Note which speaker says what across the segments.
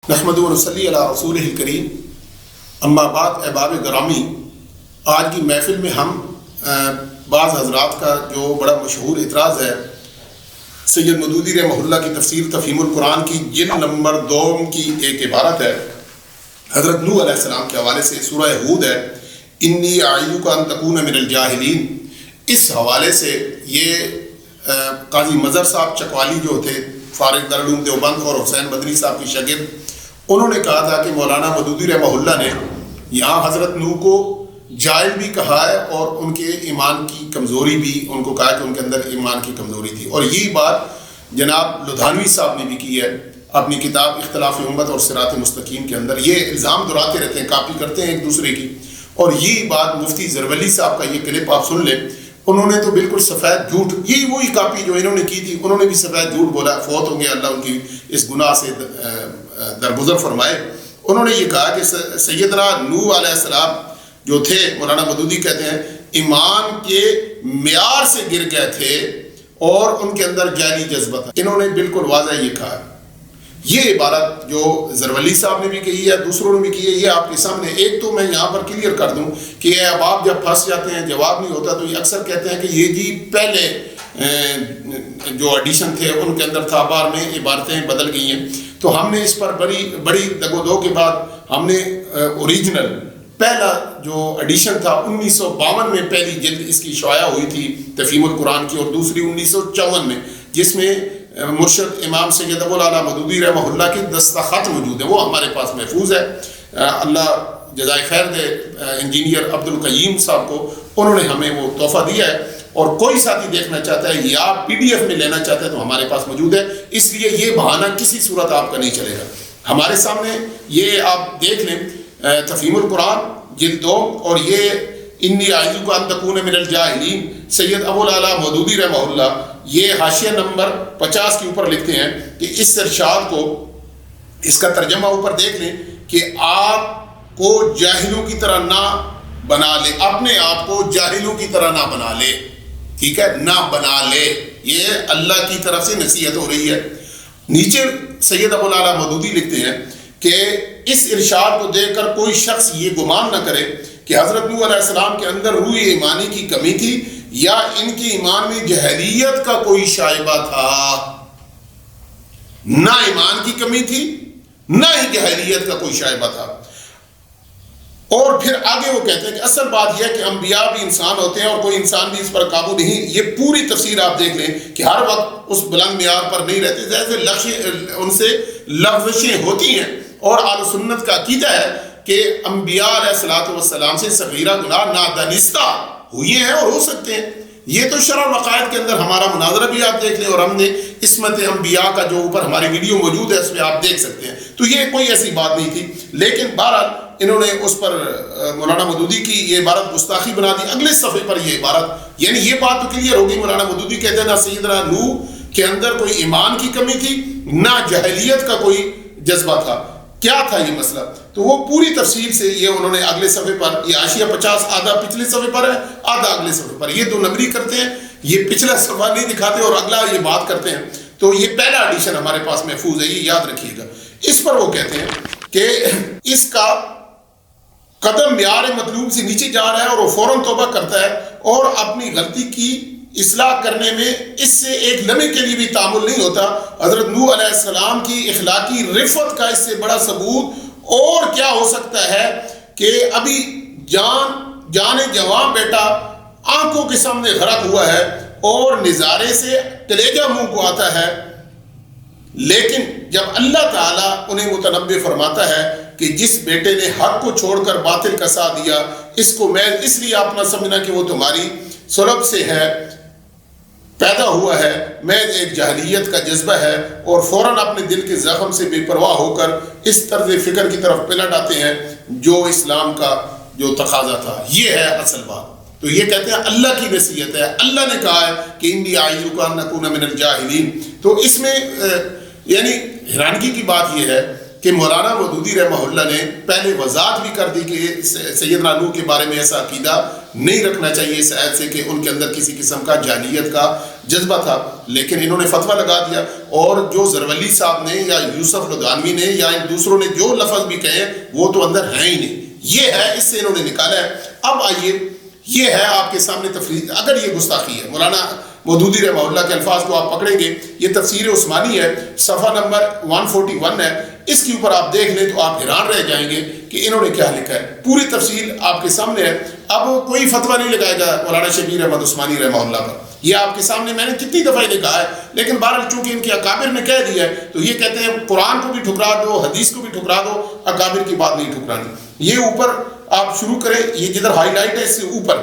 Speaker 1: نحمد و نصلی علی رسول الکریم اما بعد احباب گرامی، آج کی محفل میں ہم بعض حضرات کا جو بڑا مشہور اعتراض ہے سید مودودی رحمہ اللہ کی تفسیر تفہیم القرآن کی جلد نمبر 2 کی ایک عبارت ہے حضرت نوح علیہ السلام کے حوالے سے، سورہ ہود ہے، انی اعیذک ان تکون من الجاہلین۔ اس حوالے سے یہ قاضی مظہر صاحب چکوالی جو تھے فارغ دارالعلوم دیوبند اور حسین مدنی صاحب کی شاگرد، انہوں نے کہا تھا کہ مولانا مودودی رحمہ اللہ نے یہاں حضرت نوح کو جاہل بھی کہا ہے اور ان کے ایمان کی کمزوری بھی ان کو کہا کہ ان کے اندر ایمان کی کمزوری تھی، اور یہی بات جناب لدھانوی صاحب نے بھی کی ہے اپنی کتاب اختلاف امت اور صراط مستقیم کے اندر۔ یہ الزام دہراتے رہتے ہیں، کاپی کرتے ہیں ایک دوسرے کی، اور یہی بات مفتی زرولی صاحب کا یہ کلپ آپ سن لیں، انہوں نے تو بالکل سفید جھوٹ، یہی وہی کاپی جو انہوں نے کی تھی، انہوں نے بھی سفید جھوٹ بولا، فوت ہوں گے، اللہ ان کی اس گناہ سے درگزر فرمائے۔ انہوں نے یہ کہا کہ سیدنا نوح علیہ السلام جو تھے، مولانا مودودی کہتے ہیں ایمان کے معیار سے گر گئے تھے اور ان کے اندر جاہلی جذبہ تھا۔ انہوں نے بالکل واضح یہ کہا۔ یہ عبارت جو زرولی صاحب نے بھی کہی ہے، دوسروں نے بھی کی ہے، یہ آپ کے سامنے۔ ایک تو میں یہاں پر کلیئر کر دوں کہ اب آپ جب پھنس جاتے ہیں، جواب نہیں ہوتا، تو یہ اکثر کہتے ہیں کہ یہ جی پہلے جو ایڈیشن تھے ان کے اندر تھا، بعد میں عبارتیں بدل گئی ہیں۔ تو ہم نے اس پر بڑی دگ و دو کے بعد ہم نے اوریجنل پہلا جو ایڈیشن تھا 1952 میں پہلی جلد اس کی شائع ہوئی تھی تفہیم القرآن کی، اور دوسری 1954 میں، جس میں مرشد امام سید ابو الاعلیٰ مودودی رحمہ اللہ کی دستخط موجود ہے، وہ ہمارے پاس محفوظ ہے۔ اللہ جزائے خیر دے انجینئر عبدالقیوم صاحب کو، انہوں نے ہمیں وہ تحفہ دیا ہے، اور کوئی ساتھی دیکھنا چاہتا ہے یا PDF میں لینا چاہتا ہے تو ہمارے پاس موجود ہے۔ اس لیے یہ بہانہ کسی صورت آپ کا نہیں چلے گا۔ ہمارے سامنے یہ آپ دیکھ لیں تفہیم القرآن جلد 2، اور یہ انی اعیذک ان تکون من الجاہلین سید ابو الاعلیٰ مودودی رحمہ اللہ، یہ حاشیہ نمبر 50 کے اوپر لکھتے ہیں کہ اس ارشاد کو، اس کا ترجمہ اوپر دیکھ لیں کہ آپ کو جاہلوں کی طرح نہ بنا لے، اپنے آپ کو جاہلوں کی طرح نہ بنا لے، ٹھیک ہے، نہ بنا لے، یہ اللہ کی طرف سے نصیحت ہو رہی ہے۔ نیچے سید ابو الاعلیٰ مودودی لکھتے ہیں کہ اس ارشاد کو دیکھ کر کوئی شخص یہ گمان نہ کرے کہ حضرت نوح علیہ السلام کے اندر روح ایمانی کی کمی تھی یا ان کے ایمان میں جہلیت کا کوئی شائبہ تھا۔ نہ ایمان کی کمی تھی، نہ ہی جہلیت کا کوئی شائبہ تھا۔ اور پھر آگے وہ کہتے ہیں کہ اصل بات یہ ہے کہ انبیاء بھی انسان ہوتے ہیں اور کوئی انسان بھی اس پر قابو نہیں۔ یہ پوری تفسیر آپ دیکھ لیں کہ ہر وقت اس بلند معیار پر نہیں رہتے، جیسے ان سے لغزشیں ہوتی ہیں، اور اہل سنت کا عقیدہ ہے کہ انبیاء علیہ السلام سے صغیرہ گناہ نادانستہ ہوئے ہیں اور ہو سکتے ہیں۔ یہ تو شرع العقائد کے اندر ہمارا مناظرہ بھی آپ دیکھ لیں، اور ہم نے عصمت انبیاء کا جو اوپر ہماری ویڈیو موجود ہے اس میں آپ دیکھ سکتے ہیں۔ تو یہ کوئی ایسی بات نہیں تھی، لیکن بہرحال انہوں نے اس پر مولانا مودودی کی یہ عبارت گستاخی بنا دی۔ اگلے صفحے پر یہ عبارت، یعنی یہ بات تو کلیئر ہوگی، مولانا مودودی کہتے ہیں نہ سیدنا نوح کے اندر کوئی ایمان کی کمی تھی، نہ جاہلیت کا کوئی جذبہ تھا۔ کیا تھا یہ مسئلہ؟ تو وہ پوری تفصیل سے یہ انہوں نے اگلے صفحے پر، یہ حاشیہ 50 آدھا پچھلے صفحے پر ہے، آدھا اگلے صفحے پر، یہ 2 نمبری کرتے ہیں، یہ پچھلا صفحہ نہیں دکھاتے اور اگلا یہ بات کرتے ہیں۔ تو یہ پہلا ایڈیشن ہمارے پاس محفوظ ہے، یہ یاد رکھیے گا۔ اس پر وہ کہتے ہیں کہ اس کا قدم معیار مطلوب سے نیچے جا رہا ہے اور وہ فوراً توبہ کرتا ہے اور اپنی غلطی کی اصلاح کرنے میں اس سے ایک لمحے کے لیے بھی تعامل نہیں ہوتا۔ حضرت نوح علیہ السلام کی اخلاقی رفعت کا اس سے بڑا ثبوت اور کیا ہو سکتا ہے کہ ابھی جان جوان بیٹا آنکھوں کے سامنے غرق ہوا ہے اور نظارے سے کلیجہ منہ کو آتا ہے، لیکن جب اللہ تعالیٰ انہیں متنبہ فرماتا ہے کہ جس بیٹے نے حق کو چھوڑ کر باطل کا ساتھ دیا، اس کو میں اس لیے آپ نہ سمجھنا کہ وہ تمہاری سلب سے ہے، پیدا ہوا ہے، میں ایک جاہلیت کا جذبہ ہے، اور فوراً اپنے دل کے زخم سے بے پرواہ ہو کر اس طرز فکر کی طرف پلٹ آتے ہیں جو اسلام کا جو تقاضا تھا۔ یہ ہے اصل بات۔ تو یہ کہتے ہیں اللہ کی نصیحت ہے، اللہ نے کہا ہے کہ انی اعیذک ان اکون من الجاہلین۔ تو اس میں یعنی حیرانگی کی بات یہ ہے کہ مولانا مودودی رحمہ اللہ نے پہلے وضاحت بھی کر دی کہ سیدنا نوح کے بارے میں ایسا عقیدہ نہیں رکھنا چاہیے اس آیت سے کہ ان کے اندر کسی قسم کا جاہلیت کا جذبہ تھا، لیکن انہوں نے فتویٰ لگا دیا، اور جو زرولی صاحب نے یا یوسف لدھانوی نے یا ان دوسروں نے جو لفظ بھی کہے وہ تو اندر ہیں ہی نہیں، یہ ہے، اس سے انہوں نے نکالا ہے۔ اب آئیے، یہ ہے آپ کے سامنے تفریح، اگر یہ گستاخی ہے، مولانا مودودی رحمہ اللہ کے الفاظ کو آپ پکڑیں گے، یہ تفسیر عثمانی ہے، صفحہ نمبر 141 ہے، اس کے اوپر آپ دیکھ لیں تو آپ حیران رہ جائیں گے کہ انہوں نے کیا لکھا ہے، پوری تفصیل آپ کے سامنے ہے۔ اب کوئی فتویٰ نہیں لگائے گا مولانا شبیر احمد عثمانی رحمہ اللہ پر، یہ آپ کے سامنے میں نے کتنی دفعہ نے کہا ہے، لیکن بہرحال چونکہ ان کے اکابر نے کہہ دیا ہے تو یہ کہتے ہیں قرآن کو بھی ٹھکرا دو، حدیث کو بھی ٹھکرا دو، اکابر کی بات نہیں ٹھکرانی۔ یہ اوپر آپ شروع کریں، یہ جدھر ہائی لائٹ ہے اس سے اوپر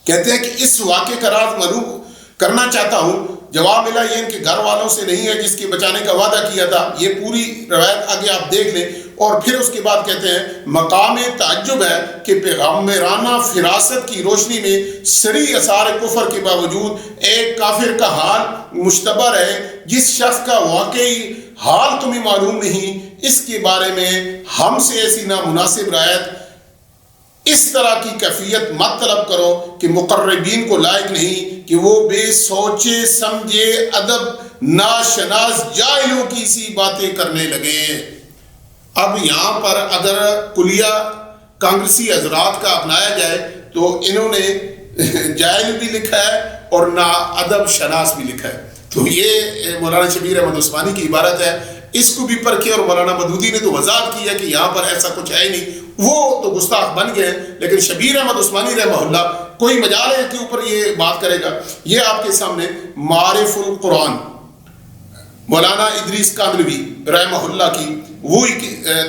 Speaker 1: کہتے ہیں کہ اس واقعے کا راز معلوم کرنا چاہتا ہوں، جواب ملا یہ ان کے گھر والوں سے نہیں ہے جس کے بچانے کا وعدہ کیا تھا۔ یہ پوری روایت آگے آپ دیکھ لیں، اور پھر اس کے بعد کہتے ہیں مقام تعجب ہے کہ پیغمبرانہ فراست کی روشنی میں صریح آثار کفر کے باوجود ایک کافر کا حال مشتبہ ہے، جس شخص کا واقعی حال تمہیں معلوم نہیں، اس کے بارے میں ہم سے ایسی نامناسب رعایت، اس طرح کی کیفیت مت طلب کرو کہ مقربین کو لائق نہیں کہ وہ بے سوچے سمجھے ادب ناشناس جاہلوں کی سی باتیں کرنے لگے۔ اب یہاں پر اگر کلیہ کانگریسی حضرات کا اپنایا جائے تو انہوں نے جاہل بھی لکھا ہے اور نا ادب شناس بھی لکھا ہے، تو یہ مولانا شبیر احمد عثمانی کی عبارت ہے، اس کو بھی پرکھے۔ اور مولانا مودودی نے تو وضاحت کی ہے کہ یہاں پر ایسا کچھ ہے نہیں، وہ تو گستاخ بن گئے، لیکن شبیر احمد عثمانی رحمہ اللہ کوئی مجال ہے کے اوپر یہ بات کرے گا۔ یہ آپ کے سامنے معارف القرآن مولانا ادریس کاندھلوی رحمہ اللہ کی وہی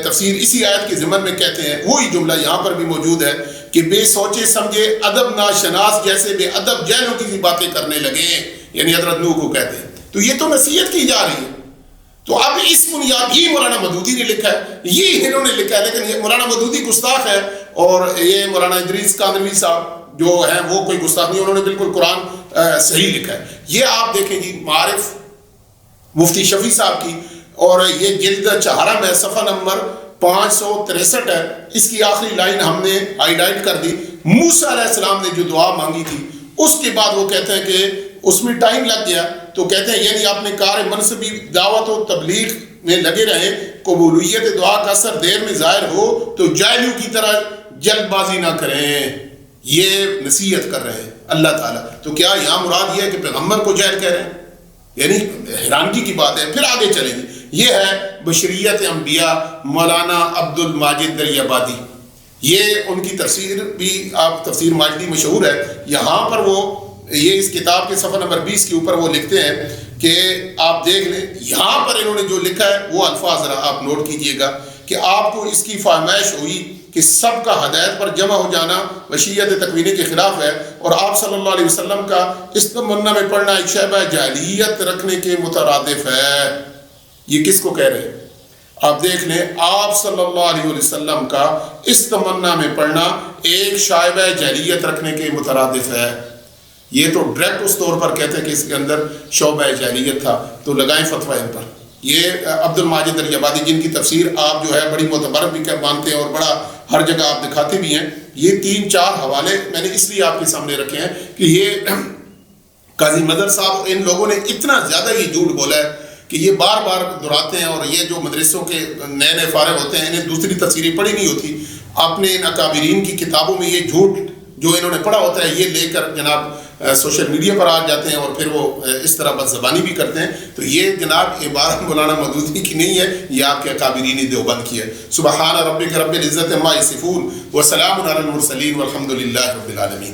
Speaker 1: تفسیر اسی آیت کے ضمن میں کہتے ہیں، وہی جملہ یہاں پر بھی موجود ہے کہ بے سوچے سمجھے ادب ناشناس جیسے بے ادب جاہلوں کی باتیں کرنے لگے، یعنی حضرت نوح کو کہتے ہیں۔ تو یہ تو نصیحت کی جا رہی ہے، تو اب اس بنیاد یہ مولانا مودودی نے لکھا ہے، یہ انہوں نے لکھا ہے، لیکن یہ مولانا مودودی گستاخ ہے، اور یہ مولانا ادریس کاندھلوی صاحب جو ہیں وہ کوئی گستاخ نہیں، انہوں نے بالکل قرآن صحیح لکھا ہے۔ یہ آپ دیکھیں جی معارف مفتی شفیع صاحب کی، اور یہ جلد چہارم ہے، صفحہ نمبر 563 ہے، اس کی آخری لائن ہم نے ہائی لائٹ کر دی۔ موسیٰ علیہ السلام نے جو دعا مانگی تھی، اس کے بعد وہ کہتے ہیں کہ اس میں ٹائم لگ گیا، تو کہتے ہیں یعنی آپ نے کار منصبی دعوت و تبلیغ میں لگے رہیں، قبولیت دعا کا اثر دیر میں ظاہر ہو تو جاہلوں کی طرح جلد بازی نہ کریں، یہ نصیحت کر رہے ہیں اللہ تعالیٰ۔ تو کیا یہاں مراد یہ ہے کہ پیغمبر کو جاہل کہہ رہے ہیں؟ یعنی حیرانگی کی بات ہے۔ پھر آگے چلیں گے، یہ ہے بشریت انبیاء مولانا عبد الماجد دریابادی، یہ ان کی تفسیر بھی آپ تفسیر ماجدی مشہور ہے، یہاں پر وہ یہ اس کتاب کے صفحہ نمبر 20 کے اوپر وہ لکھتے ہیں کہ آپ دیکھ لیں، یہاں پر انہوں نے جو لکھا ہے وہ الفاظ ذرا آپ نوٹ کیجئے گا کہ آپ کو اس کی فرمائش ہوئی کہ سب کا ہدایت پر جمع ہو جانا مشیت تکوینی کے خلاف ہے، اور آپ صلی اللہ علیہ وسلم کا اس تمنا میں پڑھنا ایک شعبہ جاہلیت رکھنے کے مترادف ہے۔ یہ کس کو کہہ رہے ہیں؟ آپ دیکھ لیں، آپ صلی اللہ علیہ وسلم کا اس تمنا میں پڑھنا ایک شعبہ جاہلیت رکھنے کے مترادف ہے۔ یہ تو ڈائریکٹ اس طور پر کہتے ہیں کہ اس کے اندر شعبہ جاہلیت تھا، تو لگائیں فتویٰ ان پر۔ یہ عبد الماجد دریابادی جن کی تفسیر آپ جو ہے بڑی معتبر بھی مانتے ہیں اور بڑا ہر جگہ آپ دکھاتے بھی ہیں، یہ 3-4 حوالے میں نے اس لیے آپ کے سامنے رکھے ہیں کہ یہ قاضی مدر صاحب ان لوگوں نے اتنا زیادہ یہ جھوٹ بولا ہے کہ یہ بار بار دہراتے ہیں، اور یہ جو مدرسوں کے نئے نئے فارغ ہوتے ہیں انہیں دوسری تفسیریں پڑھی نہیں ہوتی، اپنے ان اکابرین کی کتابوں میں یہ جھوٹ جو انہوں نے پڑھا ہوتا ہے یہ لے کر جناب سوشل میڈیا پر آ جاتے ہیں، اور پھر وہ اس طرح بد زبانی بھی کرتے ہیں۔ تو یہ جناب عبارت مولانا مودودی کی نہیں ہے، یہ آپ کے اکابرین دیوبند کی ہے۔ سبحان ربک رب العزت عما یصفون وسلام علی المرسلین والحمد للہ رب العالمین۔